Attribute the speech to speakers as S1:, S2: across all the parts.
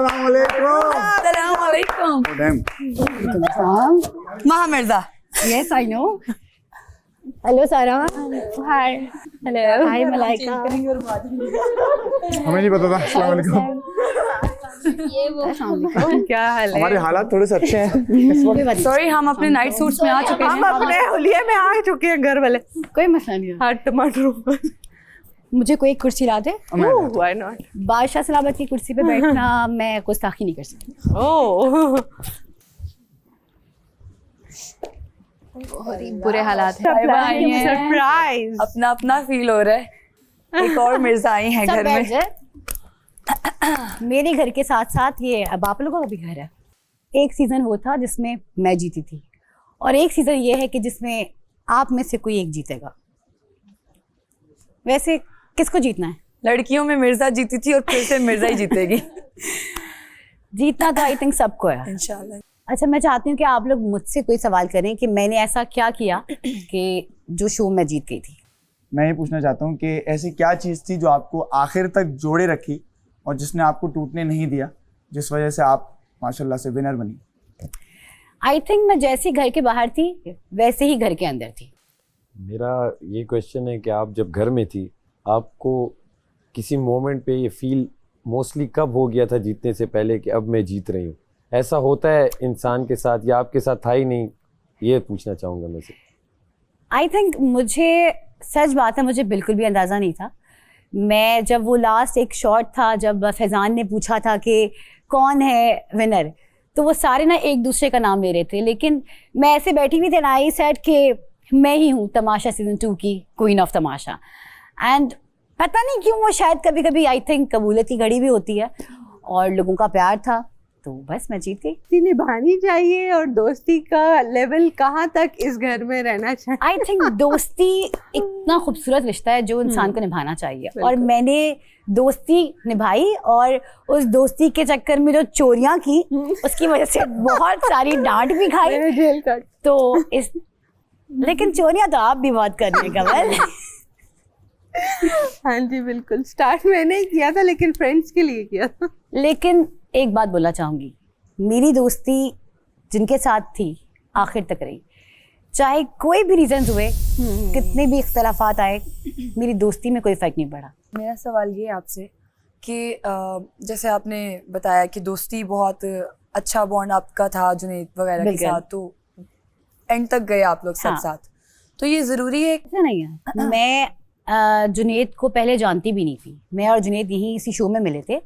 S1: अस्सलाम वालेकुम।
S2: महा Mirza.
S3: Yes, I know. Hello, Sarah. Hi. Hello. Hi, Malaika.
S1: हमें नहीं पता था। अस्सलाम वालेकुम।
S2: क्या हाल है?
S1: हमारे हालात थोड़े से अच्छे हैं।
S2: सॉरी, हम अपने नाइट सूट्स में आ चुके हैं।
S3: हम अपने
S2: होलिये में आ चुके हैं घर वाले।
S3: कोई मसला नहीं है।
S2: हाँ, टमाटर।
S3: मुझे कोई एक कुर्सी ला दे।
S2: Why not?
S3: बादशाह सलामत की कुर्सी पे बैठना मैं गुस्ताखी नहीं कर सकती।
S2: ओह,
S3: बहुत ही बुरे हालात हैं।
S2: सरप्राइज। अपना अपना फील हो रहा है। एक और मिर्जा आई है घर में।
S3: मेरे घर के साथ साथ ये अब आप लोगों का भी घर है। एक सीजन वो था जिसमें मैं जीती थी और एक सीजन ये है कि जिसमें आप में से कोई एक जीतेगा। वैसे किसको जीतना है?
S2: लड़कियों में मिर्जा जीती थी और फिर से मिर्जा ही जीतेगी
S3: जीतना तो आई थिंक सबको है
S2: इंशाल्लाह।
S3: अच्छा, मैं चाहती हूँ कि आप लोग मुझसे कोई सवाल करें कि मैंने ऐसा क्या किया कि जो शो में जीत गई थी।
S1: मैं ये पूछना चाहता हूँ कि ऐसी क्या चीज़ थी जो आपको आखिर तक जोड़े रखी और जिसने आपको टूटने नहीं दिया, जिस वजह से आप माशाल्लाह से विनर बनी?
S3: आई थिंक मैं जैसी घर के बाहर थी वैसे ही घर के अंदर थी।
S4: मेरा ये क्वेश्चन है कि आप जब घर में थी, आपको किसी मोमेंट पे ये फील मोस्टली कब हो गया था जीतने से पहले कि अब मैं जीत रही हूँ? ऐसा होता है इंसान के साथ या आपके साथ था ही नहीं? ये पूछना चाहूँगा मैं से।
S3: आई थिंक मुझे सच बात है, मुझे बिल्कुल भी अंदाज़ा नहीं था। मैं जब वो लास्ट एक शॉट था जब फैज़ान ने पूछा था कि कौन है विनर, तो वो सारे ना एक दूसरे का नाम ले रहे थे, लेकिन मैं ऐसे बैठी हुई थी ना, आई सेड कि मैं ही हूँ तमाशा सीजन 2 की क्वीन ऑफ तमाशा। एंड पता नहीं क्यों वो शायद कभी कभी आई थिंक कबूलियत की घड़ी भी होती है और लोगों का प्यार था, तो बस मैं जीत गई।
S5: दोस्ती निभानी चाहिए और दोस्ती का लेवल कहाँ तक इस घर में रहना चाहिए?
S3: आई थिंक दोस्ती इतना खूबसूरत रिश्ता है जो इंसान को निभाना चाहिए, और मैंने दोस्ती निभाई और उस दोस्ती के चक्कर में जो चोरियां की उसकी वजह से बहुत सारी डांट भी खाई।
S5: जेल का
S3: तो इस लेकिन चोरियां तो आप भी बहुत करने का कमल।
S5: हाँ जी बिल्कुल, स्टार्ट मैंने ही किया था लेकिन फ्रेंड्स के लिए किया था।
S3: लेकिन एक बात बोलना चाहूँगी, मेरी दोस्ती जिनके साथ थी आखिर तक रही, चाहे कोई भी रीजंस हुए, कितने भी इख्तलाफात आए, मेरी दोस्ती में कोई फ़र्क नहीं पड़ा।
S2: मेरा सवाल ये आपसे कि जैसे आपने बताया कि दोस्ती बहुत अच्छा बॉन्ड आपका था जुनैद वगैरह के साथ, तो एंड तक गए आप लोग सब साथ, तो ये ज़रूरी है?
S3: ऐसा नहीं है, मैं जुनैद को पहले जानती भी नहीं थी। मैं और जुनैद यहीं इसी शो में मिले थे।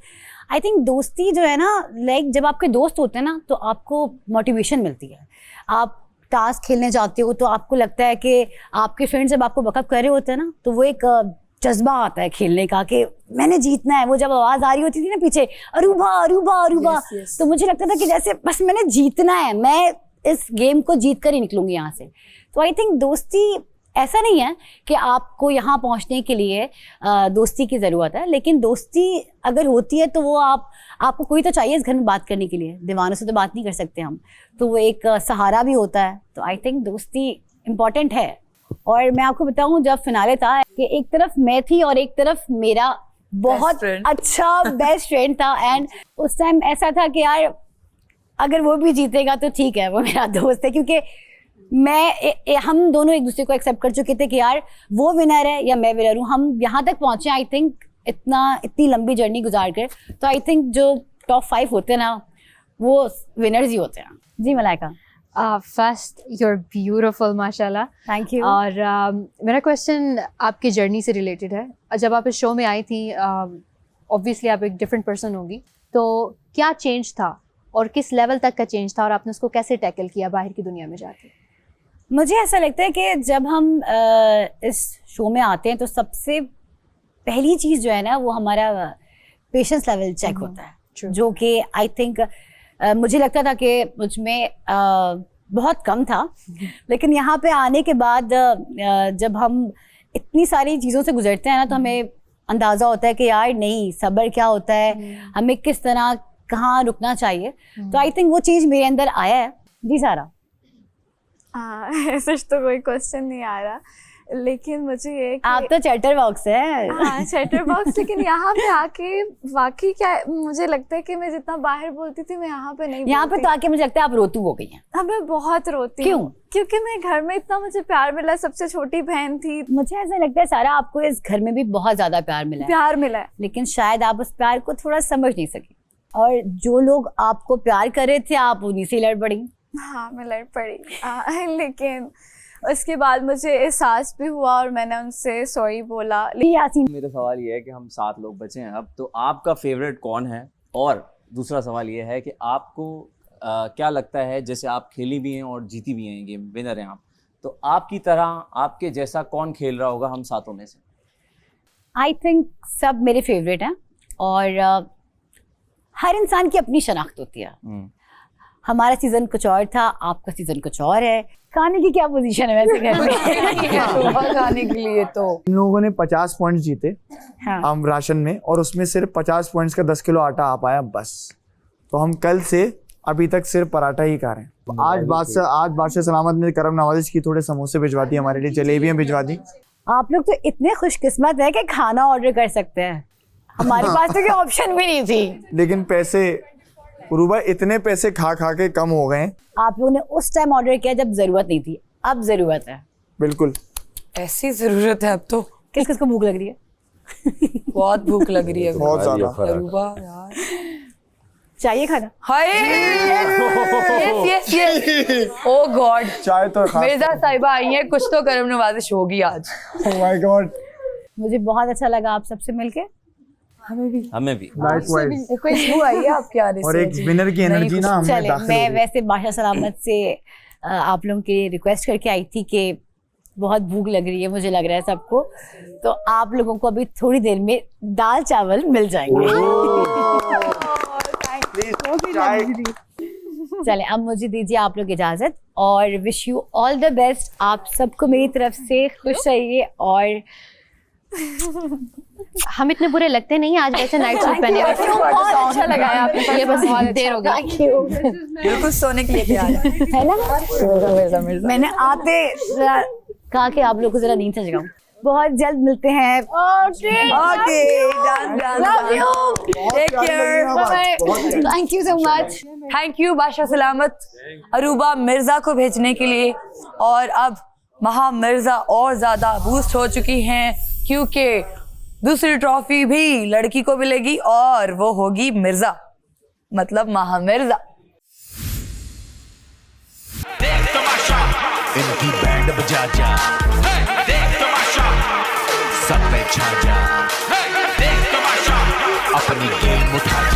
S3: आई थिंक दोस्ती जो है ना, लाइक जब आपके दोस्त होते हैं ना तो आपको मोटिवेशन मिलती है। आप टास्क खेलने जाते हो तो आपको लगता है कि आपके फ्रेंड्स जब आपको बकअप कर रहे होते हैं ना, तो वो एक जज्बा आता है खेलने का कि मैंने जीतना है। वो जब आवाज़ आ रही होती थी ना पीछे, अरूबा अरूबा अरूबा, तो मुझे लगता था कि जैसे बस मैंने जीतना है, मैं इस गेम को जीत कर ही निकलूंगी यहाँ से। तो आई थिंक दोस्ती ऐसा नहीं है कि आपको यहाँ पहुँचने के लिए दोस्ती की ज़रूरत है, लेकिन दोस्ती अगर होती है तो वो आपको कोई तो चाहिए इस घर में बात करने के लिए। दीवानों से तो बात नहीं कर सकते हम, तो वो एक सहारा भी होता है। तो आई थिंक दोस्ती इम्पॉर्टेंट है। और मैं आपको बताऊँ, जब फिनाले था कि एक तरफ मैं थी और एक तरफ मेरा बहुत अच्छा बेस्ट फ्रेंड था, एंड उस टाइम ऐसा था कि यार अगर वो भी जीतेगा तो ठीक है, वो मेरा दोस्त है, क्योंकि हम दोनों एक दूसरे को एक्सेप्ट कर चुके थे कि यार वो विनर है या मैं विनर हूँ। हम यहाँ तक पहुँचे आई थिंक इतनी लंबी जर्नी गुजार कर, तो आई थिंक जो टॉप 5 होते हैं ना, वो विनर्स ही होते हैं। जी मलाइका।
S6: फर्स्ट you're beautiful माशाल्लाह।
S3: Thank you.
S6: और मेरा क्वेश्चन आपकी जर्नी से रिलेटेड है। जब आप इस शो में आई थी, ऑब्वियसली आप एक डिफरेंट पर्सन होगी, तो क्या चेंज था और किस लेवल तक का चेंज था और आपने उसको कैसे टैकल किया बाहर की दुनिया में जाके?
S3: मुझे ऐसा लगता है कि जब हम इस शो में आते हैं तो सबसे पहली चीज़ जो है ना, वो हमारा पेशेंस लेवल चेक होता है, जो कि आई थिंक मुझे लगता था कि मुझ में बहुत कम था। लेकिन यहाँ पे आने के बाद जब हम इतनी सारी चीज़ों से गुजरते हैं ना, तो हमें अंदाज़ा होता है कि यार नहीं, सब्र क्या होता है, हमें किस तरह कहाँ रुकना चाहिए। तो आई थिंक वो चीज़ मेरे अंदर आया है। जी सारा।
S7: ऐसा तो कोई क्वेश्चन नहीं आ रहा। लेकिन मुझे ये
S3: आप तो चैटर बॉक्स है।
S7: हाँ चैटर बॉक्स, लेकिन यहाँ पे आके वाकई क्या मुझे लगता है कि मैं जितना बाहर बोलती थी मैं यहाँ पे नहीं
S3: यहाँ पे
S7: बोलती।
S3: तो आके मुझे लगता है आप रोतू हो गई हैं।
S7: हाँ मैं बहुत रोती
S3: क्यों?
S7: हूँ क्योंकि मैं घर में इतना मुझे प्यार मिला, सबसे छोटी बहन थी,
S3: मुझे ऐसा लगता है सारा आपको इस घर में भी बहुत ज्यादा प्यार मिला है,
S7: प्यार मिला है।
S3: लेकिन शायद आप उस प्यार को थोड़ा समझ नहीं सकी, और जो लोग आपको प्यार कर रहे थे आप उन्हीं से लड़ पड़ी।
S7: हाँ मैं लड़ पड़ी लेकिन उसके बाद मुझे एहसास भी हुआ और मैंने उनसे सॉरी बोला।
S3: यासीन,
S8: मेरा सवाल ये है कि हम 7 लोग बचे हैं अब, तो आपका फेवरेट कौन है? और दूसरा सवाल ये है कि आपको क्या लगता है, जैसे आप खेली भी हैं और जीती भी हैं गेम, विनर हैं आप, तो आपकी तरह आपके जैसा कौन खेल रहा होगा हम 7 में से?
S3: आई थिंक सब मेरे फेवरेट हैं, और हर इंसान की अपनी शनाख्त होती है। हमारा सीजन कुछ और था, आपका सीजन कुछ और है। खाने की क्या पोजीशन है वैसे घर में?
S2: खाने के लिए तो
S1: इन लोगों ने 50 पॉइंट्स जीते
S3: हाँ।
S1: हम राशन में, और उसमें सिर्फ 50 पॉइंट्स का 10 किलो आटा आ पाया बस। तो हम कल से अभी तक सिर्फ पराठा ही खा रहे हैं। आज बादशाह सलामत ने करम नवाजिश की थोड़े समोसे भिजवा दी, हमारे लिए जलेबियां भिजवा दी।
S3: आप लोग तो इतने खुशकिस्मत है कि खाना ऑर्डर कर सकते हैं, हमारे पास तो कोई ऑप्शन भी नहीं थी।
S1: लेकिन पैसे उरूबा इतने पैसे खा खा के कम हो गए।
S3: आप लोगों ने उस टाइम ऑर्डर किया जब जरूरत नहीं थी, अब जरूरत है।
S1: बिल्कुल
S2: ऐसी जरूरत है अब तो।
S3: किस किस को भूख लग रही है?
S2: बहुत भूख लग रही है।
S1: बहुत ज्यादा।
S2: अरूबा यार
S3: चाहिए खाना?
S2: हाय यस यस ओ गॉड,
S1: चाय तो खा।
S2: मिर्जा साहिबा आई हैं, कुछ तो करम नवाजिश होगी आज।
S1: ओह माय गॉड,
S3: मुझे बहुत अच्छा लगा आप सबसे मिलके।
S8: हमें भी।
S1: लाइकवाइज।
S2: कोई क्यों आई है आपके आने से?
S1: और एक विनर की एनर्जी ना हमें
S3: चले,
S1: दाखिल
S3: मैं
S1: हो गई।
S3: वैसे बादशाह सलामत से आप लोगों के लिए रिक्वेस्ट करके आई थी कि बहुत भूख लग रही है, मुझे लग रहा है सबको, तो आप लोगों को अभी थोड़ी देर में दाल चावल मिल जाएंगे। चले, अब मुझे दीजिए आप लोग इजाजत, और wish you all the best. आप सबको मेरी तरफ से खुश रहिए, और
S6: हम इतने बुरे लगते नहीं आज वैसे नाइट सूट पहने हुए।
S3: बहुत अच्छा लगा आपने,
S6: ये बस बहुत देर हो गई।
S2: बिल्कुल सोने के लिए तैयार है
S3: है ना? मैंने आते जरा कहा कि आप लोग को जरा नींद से जगाऊं। बहुत जल्द मिलते हैं।
S2: Okay done done, love you, take care, bye bye,
S3: thank you so much.
S2: Thank you बादशाह सलामत अरूबा मिर्जा को भेजने के लिए। और अब महा मिर्जा और ज्यादा बूस्ट हो चुकी हैं, क्योंकि दूसरी ट्रॉफी भी लड़की को मिलेगी और वो होगी मिर्जा, मतलब महा मिर्जा।
S9: इनकी बैंड बजा जा, देख तमाशा, सब पे छा जा, देख तमाशा, अपनी गेम उठा जा।